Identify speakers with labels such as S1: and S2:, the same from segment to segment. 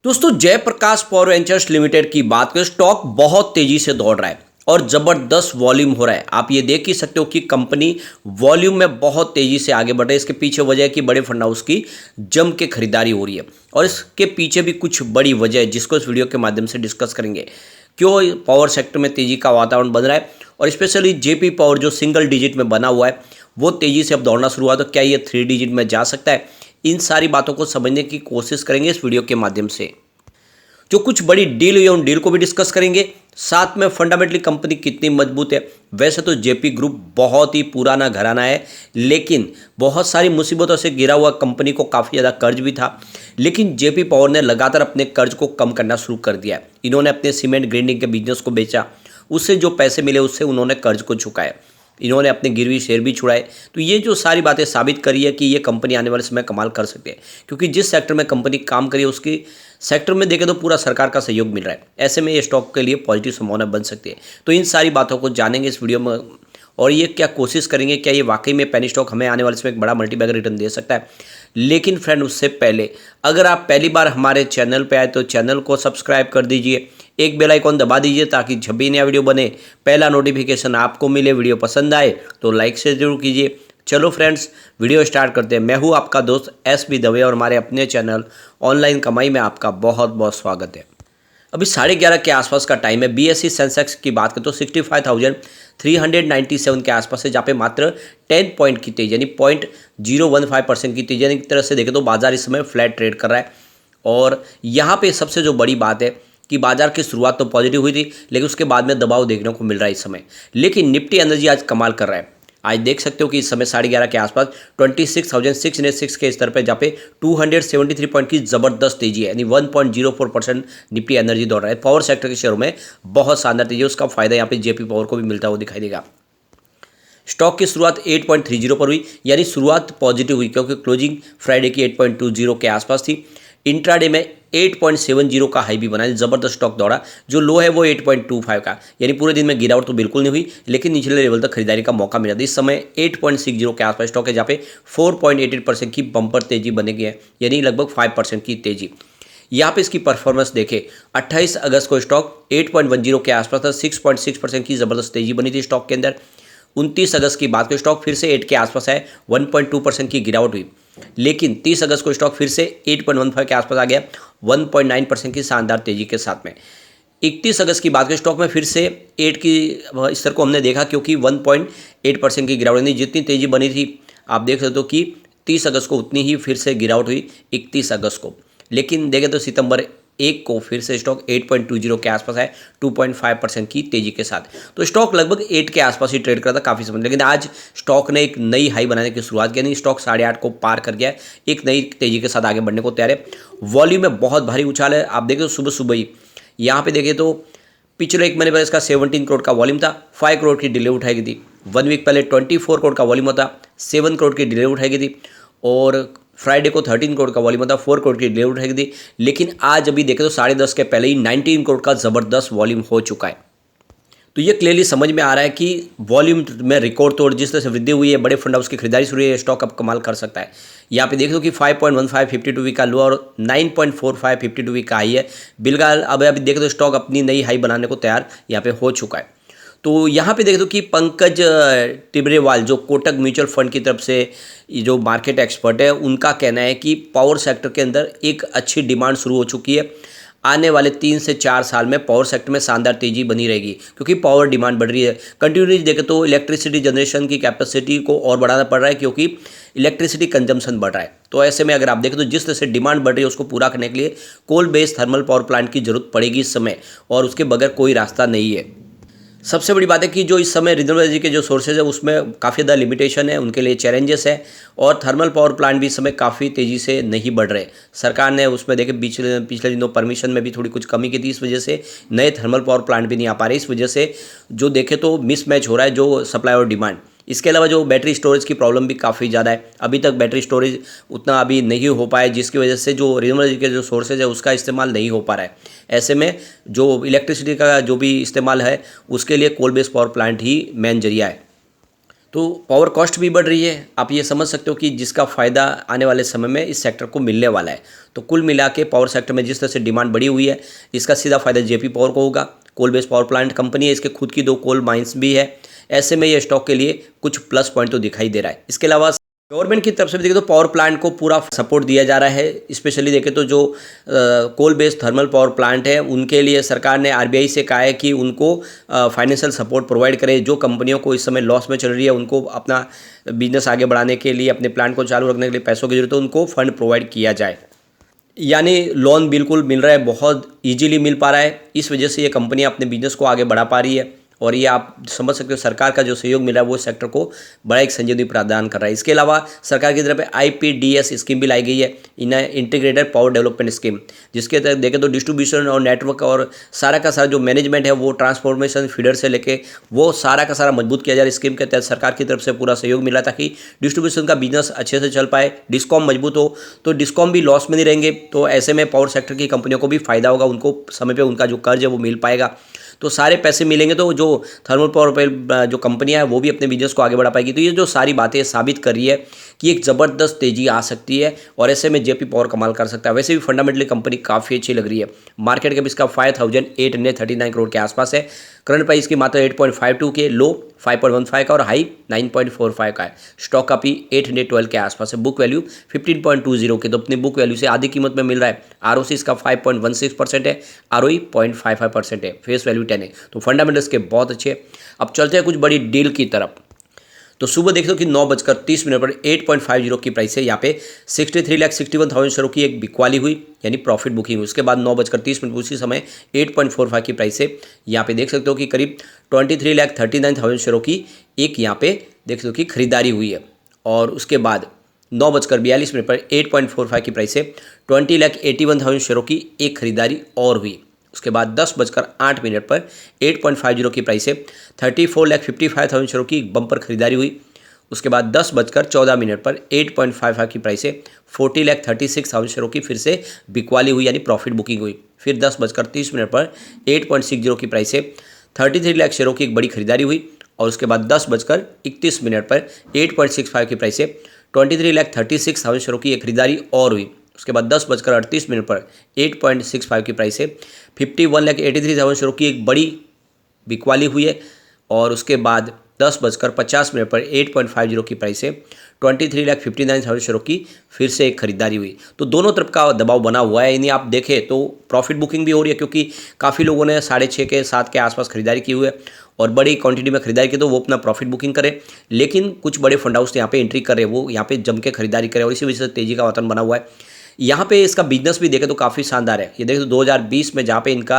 S1: दोस्तों Jayaprakash power ventures limited की बात करें, स्टॉक बहुत तेजी से दौड़ रहा है और जबरदस्त वॉल्यूम हो रहा है। आप ये देख ही सकते हो कि कंपनी वॉल्यूम में बहुत तेजी से आगे बढ़ रही है। इसके पीछे वजह है कि बड़े फंड हाउस की जम के खरीदारी हो रही है और इसके पीछे भी कुछ बड़ी वजह है जिसको इस वीडियो के माध्यम से डिस्कस करेंगे। क्यों पावर सेक्टर में तेजी का वातावरण बन रहा है और स्पेशली जेपी पावर जो सिंगल डिजिट में बना हुआ है वो तेजी से अब दौड़ना शुरू हुआ, तो क्या ये 3 डिजिट में जा सकता है? इन सारी बातों को समझने की कोशिश करेंगे इस वीडियो के माध्यम से। जो कुछ बड़ी डील हुई है उन डील को भी डिस्कस करेंगे, साथ में फंडामेंटली कंपनी कितनी मजबूत है। वैसे तो जेपी ग्रुप बहुत ही पुराना घराना है, लेकिन बहुत सारी मुसीबतों से घिरा हुआ कंपनी को काफ़ी ज़्यादा कर्ज भी था, लेकिन जेपी पावर ने लगातार अपने कर्ज को कम करना शुरू कर दिया है। इन्होंने अपने सीमेंट ग्राइंडिंग के बिजनेस को बेचा, उससे जो पैसे मिले उससे उन्होंने कर्ज को चुकाया। इन्होंने अपने गिरवी शेयर भी छुड़ाए। तो ये जो सारी बातें साबित करी है कि ये कंपनी आने वाले समय कमाल कर सकती है, क्योंकि जिस सेक्टर में कंपनी काम करी है उसकी सेक्टर में देखें तो पूरा सरकार का सहयोग मिल रहा है। ऐसे में ये स्टॉक के लिए पॉजिटिव संभावना बन सकती है। तो इन सारी बातों को जानेंगे इस वीडियो में और ये क्या कोशिश करेंगे, क्या ये वाकई में पेनी स्टॉक हमें आने वाले समय एक बड़ा मल्टीबैगर रिटर्न दे सकता है। लेकिन फ्रेंड, उससे पहले अगर आप पहली बार हमारे चैनल पे आए तो चैनल को सब्सक्राइब कर दीजिए, एक बेल आइकॉन दबा दीजिए ताकि जब भी नया वीडियो बने पहला नोटिफिकेशन आपको मिले। वीडियो पसंद आए तो लाइक से जरूर कीजिए। चलो फ्रेंड्स, वीडियो स्टार्ट करते हैं। मैं हूं आपका दोस्त एस.बी. दवे और हमारे अपने चैनल ऑनलाइन कमाई में आपका बहुत बहुत स्वागत है। अभी 11:30 के आसपास का टाइम है। बीएसई सेंसेक्स की बात करें तो 65,397 के आसपास है, जहाँ पे मात्र 10 पॉइंट की तेजी यानी 0.015% की तेजी, यानी एक तरह से देखें तो बाजार इस समय फ्लैट ट्रेड कर रहा है। और यहाँ पे सबसे जो बड़ी बात है कि बाजार की शुरुआत तो पॉजिटिव हुई थी, लेकिन उसके बाद में दबाव देखने को मिल रहा है इस समय। लेकिन निफ्टी एनर्जी आज कमाल कर रहा है। आज देख सकते हो कि इस समय 11:30 के आसपास 26,606 के स्तर पर, जहाँ पे 273 पॉइंट की जबरदस्त तेजी है, यानी 1.04% निफ्टी एनर्जी दौड़ रहा है। पावर सेक्टर के शेयरों में बहुत शानदार तेजी है, उसका फायदा यहाँ पे जेपी पावर को भी मिलता हुआ दिखाई देगा। स्टॉक की शुरुआत 8.30 पर हुई, यानी शुरुआत पॉजिटिव हुई क्योंकि क्लोजिंग फ्राइडे की 8.20 के आसपास थी। इंट्राडे में 8.70 का हाई भी बना, जबरदस्त स्टॉक दौड़ा। जो लो है वो 8.25 का, यानी पूरे दिन में गिरावट तो बिल्कुल नहीं हुई, लेकिन निचले लेवल तक खरीदारी का मौका मिला था। इस समय 8.60 के आसपास स्टॉक है, जहाँ पे 4.88% की बम्पर तेजी बनेगी है, यानी लगभग 5% की तेजी। यहाँ पे इसकी परफॉर्मेंस देखें, 28 अगस्त को स्टॉक 8.10 के आसपास था, 6.6% की जबरदस्त तेजी बनी थी स्टॉक के अंदर। 29 अगस्त की बात करें, स्टॉक फिर से 8 के आसपास है, 1.2% की गिरावट हुई। लेकिन 30 अगस्त को स्टॉक फिर से 8.15 के आसपास आ गया, 1.9% की शानदार तेजी के साथ में। 31 अगस्त की बात करें, स्टॉक में फिर से 8 की स्तर को हमने देखा, क्योंकि 1.8% की गिरावट, नहीं जितनी तेजी बनी थी आप देख सकते हो कि 30 अगस्त को उतनी ही फिर से गिरावट हुई 31 अगस्त को। लेकिन देखें तो सितंबर 1 को फिर से स्टॉक 8.20 के आसपास है, 2.5% की तेजी के साथ। तो स्टॉक लगभग 8 के आसपास ही ट्रेड करा था काफ़ी समय, लेकिन आज स्टॉक ने एक नई हाई बनाने की शुरुआत की, यानी स्टॉक 8.5 को पार कर गया है, एक नई तेजी के साथ आगे बढ़ने को तैयार है। वॉल्यूम में बहुत भारी उछाल है। आप देखें तो सुबह सुबह ही यहाँ पे देखें तो पिछले एक महीने पहले इसका 17 करोड़ का वॉल्यूम था, 5 करोड़ की डिले उठाई गई थी। 1 वीक पहले 24 करोड़ का वॉल्यूम था, 7 करोड़ की डिले उठाई गई थी। और फ्राइडे को 13 करोड़ का वॉल्यूम था, 4 करोड़ की डिले उठाई गई थी। लेकिन आज अभी देखें तो 10:30 के पहले ही 19 करोड़ का ज़बरदस्त वॉल्यूम हो चुका है। तो ये क्लियरली समझ में आ रहा है कि वॉल्यूम में रिकॉर्ड तोड़ जिस तरह से वृद्धि हुई है, बड़े फंड हाउस की खरीदारी शुरू हुई है, स्टॉक अब कमाल कर सकता है। यहाँ पे देख लो कि 5.15 52 वीक का लो और 9.45 52 वीक का हाई है। बिलगाल अब अभी देख दो स्टॉक अपनी नई हाई बनाने को तैयार यहाँ पे हो चुका है। तो यहाँ पे देख दो कि पंकज टिब्रेवाल जो कोटक म्यूचुअल फंड की तरफ से जो मार्केट एक्सपर्ट है, उनका कहना है कि पावर सेक्टर के अंदर एक अच्छी डिमांड शुरू हो चुकी है। आने वाले 3 से 4 साल में पावर सेक्टर में शानदार तेजी बनी रहेगी, क्योंकि पावर डिमांड बढ़ रही है। कंटिन्यूसली देखें तो इलेक्ट्रिसिटी जनरेशन की कैपेसिटी को और बढ़ाना पड़ रहा है, क्योंकि इलेक्ट्रिसिटी कंजम्पशन बढ़ रहा है। तो ऐसे में अगर आप देखें तो जिस तरह से डिमांड बढ़ रही है उसको पूरा करने के लिए coal based thermal power plant की जरूरत पड़ेगी इस समय, और उसके बगैर कोई रास्ता नहीं है। सबसे बड़ी बात है कि जो इस समय रिन्यूएबल एनर्जी के जो सोर्सेज है उसमें काफ़ी ज़्यादा लिमिटेशन है, उनके लिए चैलेंजेस है। और थर्मल पावर प्लांट भी इस समय काफ़ी तेज़ी से नहीं बढ़ रहे। सरकार ने उसमें देखे पिछले दिनों परमिशन में भी थोड़ी कुछ कमी की थी, इस वजह से नए थर्मल पावर प्लांट भी नहीं आ पा रहे। इस वजह से जो देखे तो मिसमैच हो रहा है जो सप्लाई और डिमांड। इसके अलावा जो बैटरी स्टोरेज की प्रॉब्लम भी काफ़ी ज़्यादा है, अभी तक बैटरी स्टोरेज उतना अभी नहीं हो पाया, जिसकी वजह से जो रिन्यूएबल एनर्जी के जो सोर्सेज है उसका इस्तेमाल नहीं हो पा रहा है। ऐसे में जो इलेक्ट्रिसिटी का जो भी इस्तेमाल है उसके लिए कोल बेस्ड पावर प्लांट ही मेन जरिया है। तो पावर कॉस्ट भी बढ़ रही है। आप ये समझ सकते हो कि जिसका फ़ायदा आने वाले समय में इस सेक्टर को मिलने वाला है। तो कुल मिला के पावर सेक्टर में जिस तरह से डिमांड बढ़ी हुई है, इसका सीधा फ़ायदा जेपी पावर को होगा। Coal based power plant company है, इसके खुद की 2 कोल माइंस भी है। ऐसे में ये स्टॉक के लिए कुछ प्लस पॉइंट तो दिखाई दे रहा है। इसके अलावा गवर्नमेंट की तरफ से भी देखें तो पावर प्लांट को पूरा सपोर्ट दिया जा रहा है। स्पेशली देखें तो जो coal based thermal power plant है, उनके लिए सरकार ने आरबीआई से कहा है कि उनको फाइनेंशियल सपोर्ट प्रोवाइड करे। जो कंपनियों को इस समय लॉस में चल रही है, उनको अपना बिजनेस आगे बढ़ाने के लिए, अपने प्लांट को चालू रखने के लिए पैसों की जरूरत है, उनको फंड प्रोवाइड किया जाए। यानी लोन बिल्कुल मिल रहा है, बहुत ईजीली मिल पा रहा है। इस वजह से ये कंपनियाँ अपने बिजनेस को आगे बढ़ा पा रही है और ये आप समझ सकते हो सरकार का जो सहयोग मिल रहा है वो सेक्टर को बड़ा एक संजीवनी प्रदान कर रहा है। इसके अलावा सरकार की तरफ IPDS स्कीम भी लाई गई है, इन इंटीग्रेटेड पावर डेवलपमेंट स्कीम, जिसके तहत देखें तो डिस्ट्रीब्यूशन और नेटवर्क और सारा का सारा जो मैनेजमेंट है वो ट्रांसफॉर्मेशन फीडर से लेके वो सारा का सारा मजबूत किया जा रहा है। स्कीम के तहत सरकार की तरफ से पूरा सहयोग मिला ताकि डिस्ट्रीब्यूशन का बिजनेस अच्छे से चल पाए, डिस्कॉम मजबूत हो, तो डिस्कॉम भी लॉस में नहीं रहेंगे। तो ऐसे में पावर सेक्टर की कंपनियों को भी फायदा होगा, उनको समय पर उनका जो कर्ज है वो मिल पाएगा। तो सारे पैसे मिलेंगे तो जो थर्मल पावर जो कंपनियां हैं वो भी अपने बिजनेस को आगे बढ़ा पाएगी। तो ये जो सारी बातें साबित कर रही है कि एक ज़बरदस्त तेज़ी आ सकती है और ऐसे में जेपी पावर कमाल कर सकता है। वैसे भी फंडामेंटली कंपनी काफ़ी अच्छी लग रही है। मार्केट कैप इसका 5839 करोड़ के आसपास है। करंट प्राइस की मात्र 8.52 के, लो 5.15 का और हाई 9.45 का है। स्टॉक का पी 812 के आसपास है। बुक वैल्यू 15.20 के, तो अपनी बुक वैल्यू से आधी कीमत में मिल रहा है। आरओसी इसका 5.16% है, ROE 0.55% है, फेस वैल्यू 10 है। तो फंडामेंटल्स के बहुत अच्छे हैं। अब चलते हैं कुछ बड़ी डील की तरफ। तो सुबह देखते हो कि 9:30 पर 8.50 की प्राइस है। यहाँ पे 63,61,000 शेयरों की एक बिकवाली हुई, यानी प्रॉफिट बुकिंग हुई। उसके बाद 9:30 उसी समय 8.45 की प्राइस है। यहाँ पे देख सकते हो कि करीब 23,39,000 शेयरों की एक यहाँ पे देख सकते हो कि खरीदारी हुई है। और उसके बाद 9:42 पर 8.45 की प्राइस है 20,81,000 शेयरों की एक खरीदारी और हुई। उसके बाद 10:08 पर 8.50 की प्राइस है 34,55,000 शेयरों की बम्पर खरीदारी हुई। उसके बाद 10:14 पर 8.55 की प्राइस है 40,36,000 शेयरों की फिर से बिकवाली हुई, यानी प्रॉफिट बुकिंग हुई। फिर 10:30 पर 8.60 की प्राइस है 33 लाख शेयरों की एक बड़ी खरीदारी हुई। और उसके बाद 10:31 पर 8.65 की प्राइस है 23,36,000 शेयरों की एक खरीदारी और हुई। उसके बाद 10:38 पर 8.65 की प्राइस है 51,83,000 शेयरों की एक बड़ी बिकवाली हुई है। और उसके बाद 10:50 पर 8.50 की प्राइस है 23,59,000 शेयरों की फिर से एक खरीदारी हुई। तो दोनों तरफ का दबाव बना हुआ है, यानी आप देखें तो प्रॉफिट बुकिंग भी हो रही है क्योंकि काफ़ी लोगों ने 6.5 के 7 के आसपास खरीदारी की हुई है और बड़ी क्वांटिटी में खरीदारी की, तो वो अपना प्रॉफिट बुकिंग करें। लेकिन कुछ बड़े फंड हाउस यहाँ पे एंट्री कर रहे हैं, वो यहाँ पे जम के खरीदारी करें और इसी वजह से तेज़ी का वातावरण बना हुआ है। यहाँ पे इसका बिजनेस भी देखें तो काफ़ी शानदार है। ये देखें तो 2020 में जहाँ पे इनका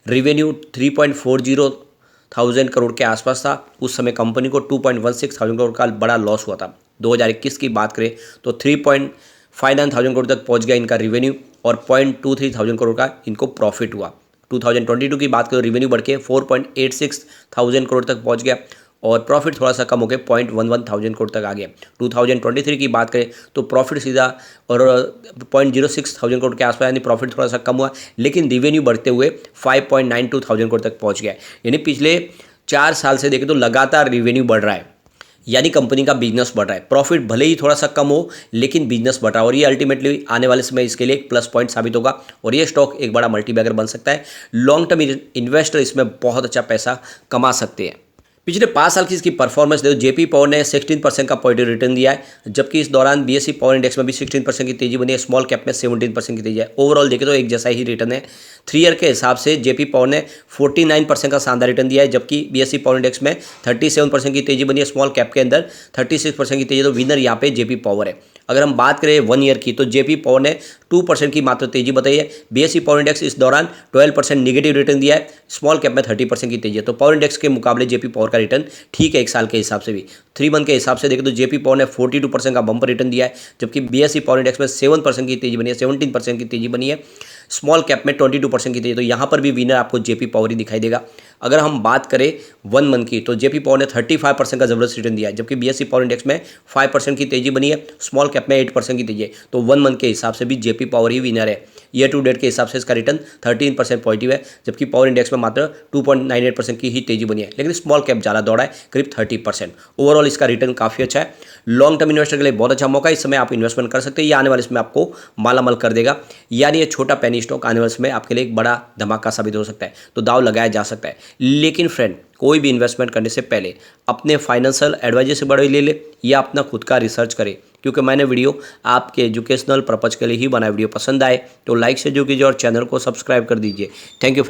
S1: रेवेन्यू 3.40,000 करोड़ के आसपास था, उस समय कंपनी को 2.16,000 करोड़ का बड़ा लॉस हुआ था। 2021 की बात करें तो 3.59,000 करोड़ तक पहुँच गया इनका रेवेन्यू और 0.23,000 करोड़ का इनको प्रॉफिट हुआ। 2022 की बात करें रेवेन्यू बढ़ के 4.86,000 करोड़ तक पहुँच गया और प्रॉफिट थोड़ा सा कम हो गया 0.11,000 करोड़ तक आ गया। 2023 की बात करें तो प्रॉफिट सीधा और 0.06,000 करोड़ के आसपास, यानी प्रॉफिट थोड़ा सा कम हुआ, लेकिन रिवेन्यू बढ़ते हुए 5.92,000 करोड़ तक पहुंच गया। यानी पिछले 4 साल से देखें तो लगातार रिवेन्यू बढ़ रहा है, यानी कंपनी का बिजनेस बढ़ रहा है। प्रॉफिट भले ही थोड़ा सा कम हो लेकिन बिजनेस बढ़ रहा है और ये अल्टीमेटली आने वाले समय इसके लिए एक प्लस पॉइंट साबित होगा और ये स्टॉक एक बड़ा मल्टीबैगर बन सकता है। लॉन्ग टर्म इन्वेस्टर इसमें बहुत अच्छा पैसा कमा सकते हैं। पिछले 5 साल की इसकी परफॉर्मेंस देखो, जेपी पावर ने 16% का पॉजिटिव रिटर्न दिया है, जबकि इस दौरान बीएसई पावर इंडेक्स में भी 16% की तेजी बनी है, स्मॉल कैप में 17% की तेजी है। ओवरऑल देखें तो एक जैसा ही रिटर्न है। 3 ईयर के हिसाब से जेपी पावर ने 49% का शानदार रिटर्न दिया है, जबकि बीएसई पावर इंडेक्स में 37% की तेजी बनी है, स्मॉल कैप के अंदर 36% की तेजी। तो विनर यहाँ पे जेपी पावर है। अगर हम बात करें 1 ईयर की तो जेपी पावर ने 2% की मात्र तेजी बताई है। बीएसई पावर इंडेक्स इस दौरान 12% निगेटिव रिटर्न दिया है, स्मॉल कैप में 30% की तेजी है। तो पावर इंडेक्स के मुकाबले जेपी पावर का रिटर्न ठीक है एक साल के हिसाब से भी। 3 मंथ के हिसाब से देखें तो जेपी पावर ने 42% का बम्पर रिटर्न दिया है, जबकि बीएसई पावर इंडेक्स में 7% की तेजी बनी है, 17% की तेजी बनी है। स्मॉल कैप में 22% की तेजी, तो यहाँ पर भी विनर आपको जेपी पावर ही दिखाई देगा। अगर हम बात करें 1 मंथ की, तो जेपी पावर ने 35% का जबरदस्त रिटर्न दिया है, जबकि बीएसई पावर इंडेक्स में 5% की तेजी बनी है, स्मॉल कैप में 8% की तेजी है। तो 1 मंथ के हिसाब से भी जेपी पावर ही विनर है। ईयर टू डेट के हिसाब से इसका रिटर्न 13% पॉजिटिव है, जबकि पावर इंडेक्स में मात्र 2.98% की ही तेजी बनी है, लेकिन स्मॉल कैप ज़्यादा दौड़ा है, करीब 30%। ओवरऑल इसका रिटर्न काफ़ी अच्छा है। लॉन्ग टर्म इन्वेस्टर के लिए बहुत अच्छा मौका है, इस समय आप इन्वेस्टमेंट कर सकते हैं। ये आने वाले समय आपको मालामाल कर देगा, यानी ये छोटा पेनी स्टॉक आने वाले समय आपके लिए एक बड़ा धमाका साबित हो सकता है, तो दाव लगाया जा सकता है। लेकिन फ्रेंड, कोई भी इन्वेस्टमेंट करने से पहले अपने फाइनेंशियल एडवाइजर से बड़े ले ले या अपना खुद का रिसर्च करें, क्योंकि मैंने वीडियो आपके एजुकेशनल पर्पज़ के लिए ही बनाया। वीडियो पसंद आए तो लाइक से जो कीजिए और चैनल को सब्सक्राइब कर दीजिए। Thank you.